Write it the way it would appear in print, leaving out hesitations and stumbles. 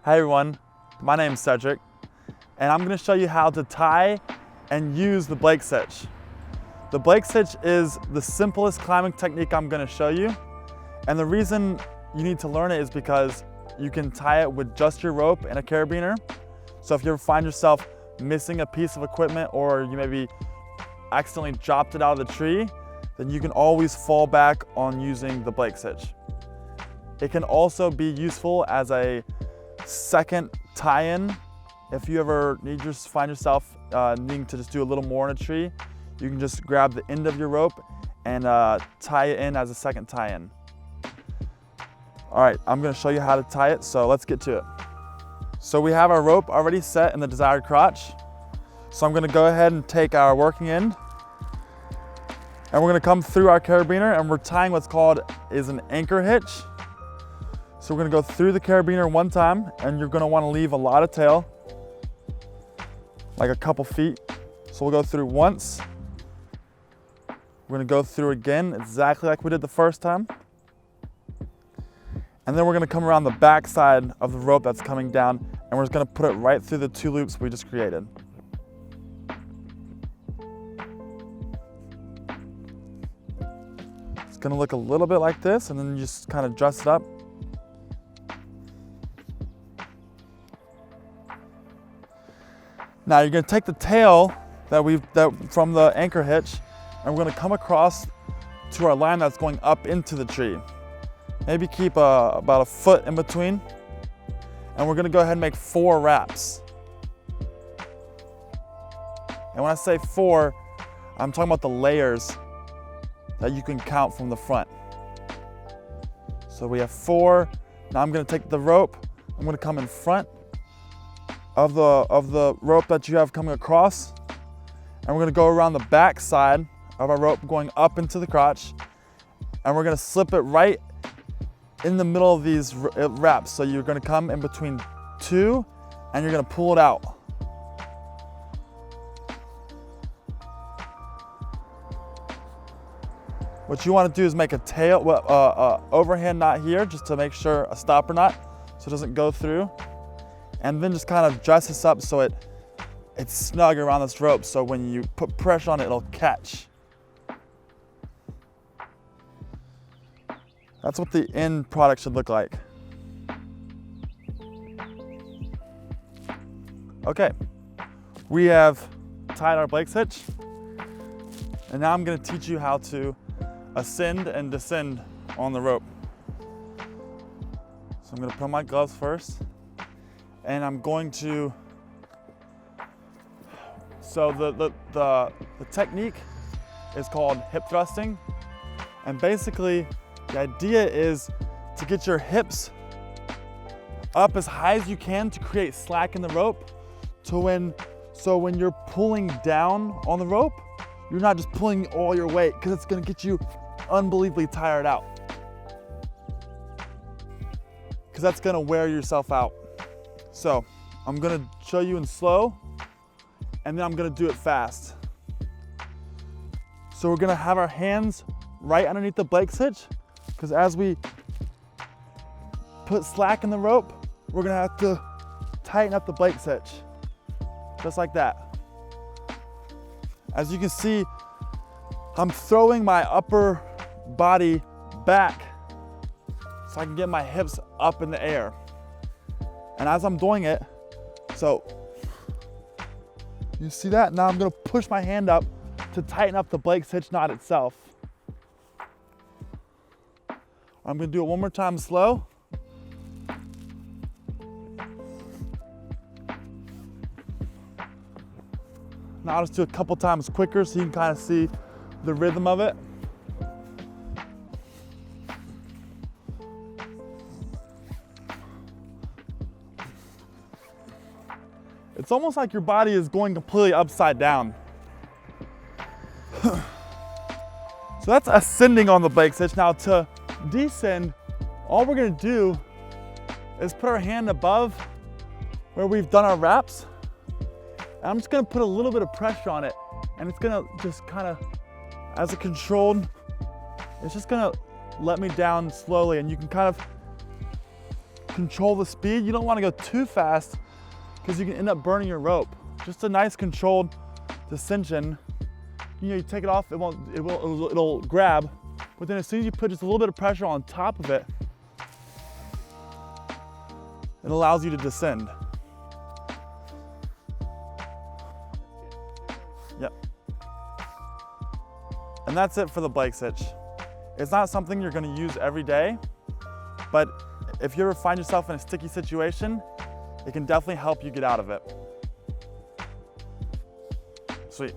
Hi everyone, my name is Cedric, and I'm going to show you how to tie and use the Blake Hitch. The Blake Hitch is the simplest climbing technique I'm going to show you, and the reason you need to learn it is because you can tie it with just your rope and a carabiner. So if you ever find yourself missing a piece of equipment, or you maybe accidentally dropped it out of the tree, then you can always fall back on using the Blake Hitch. It can also be useful as a second tie-in. If you ever find yourself needing to just do a little more in a tree, you can just grab the end of your rope and tie it in as a second tie-in. All right, I'm gonna show you how to tie it, so let's get to it. So we have our rope already set in the desired crotch. So I'm gonna go ahead and take our working end, and we're gonna come through our carabiner, and we're tying what's called an anchor hitch. So we're gonna go through the carabiner one time, and you're gonna wanna leave a lot of tail, like a couple feet. So we'll go through once. We're gonna go through again, exactly like we did the first time. And then we're gonna come around the back side of the rope that's coming down, and we're just gonna put it right through the two loops we just created. It's gonna look a little bit like this, and then you just kind of dress it up. Now you're going to take the tail from the anchor hitch, and we're going to come across to our line that's going up into the tree. Maybe keep about a foot in between, and we're going to go ahead and make 4 wraps. And when I say 4, I'm talking about the layers that you can count from the front. So we have 4. Now I'm going to take the rope, I'm going to come in front of the rope that you have coming across, and we're going to go around the back side of our rope going up into the crotch, and we're going to slip it right in the middle of these wraps. So you're going to come in between 2, and you're going to pull it out. What you want to do is make a overhand knot here, just to make sure, a stopper knot, so it doesn't go through. And then just kind of dress this up so it's snug around this rope, so when you put pressure on it, it'll catch. That's what the end product should look like. Okay, we have tied our Blake Hitch, and now I'm going to teach you how to ascend and descend on the rope. So I'm going to put on my gloves first. And I'm going to, so the technique is called hip thrusting. And basically the idea is to get your hips up as high as you can to create slack in the rope, so when you're pulling down on the rope, you're not just pulling all your weight, because it's gonna get you unbelievably tired out. Because that's gonna wear yourself out. So I'm gonna show you in slow, and then I'm gonna do it fast. So we're gonna have our hands right underneath the Blake Hitch, because as we put slack in the rope, we're gonna have to tighten up the Blake Hitch, just like that. As you can see, I'm throwing my upper body back so I can get my hips up in the air. And as I'm doing it, so you see that? Now I'm gonna push my hand up to tighten up the Blake Hitch knot itself. I'm gonna do it one more time slow. Now I'll just do it a couple times quicker so you can kind of see the rhythm of it. It's almost like your body is going completely upside down. So that's ascending on the Blake Hitch. Now to descend, all we're gonna do is put our hand above where we've done our wraps. And I'm just gonna put a little bit of pressure on it, and it's gonna just kind of, as a controlled, it's just gonna let me down slowly, and you can kind of control the speed. You don't want to go too fast because you can end up burning your rope. Just a nice controlled descension. You know, you take it off, it'll grab, but then as soon as you put just a little bit of pressure on top of it, it allows you to descend. Yep. And that's it for the Blake Hitch. It's not something you're gonna use every day, but if you ever find yourself in a sticky situation, it can definitely help you get out of it. Sweet.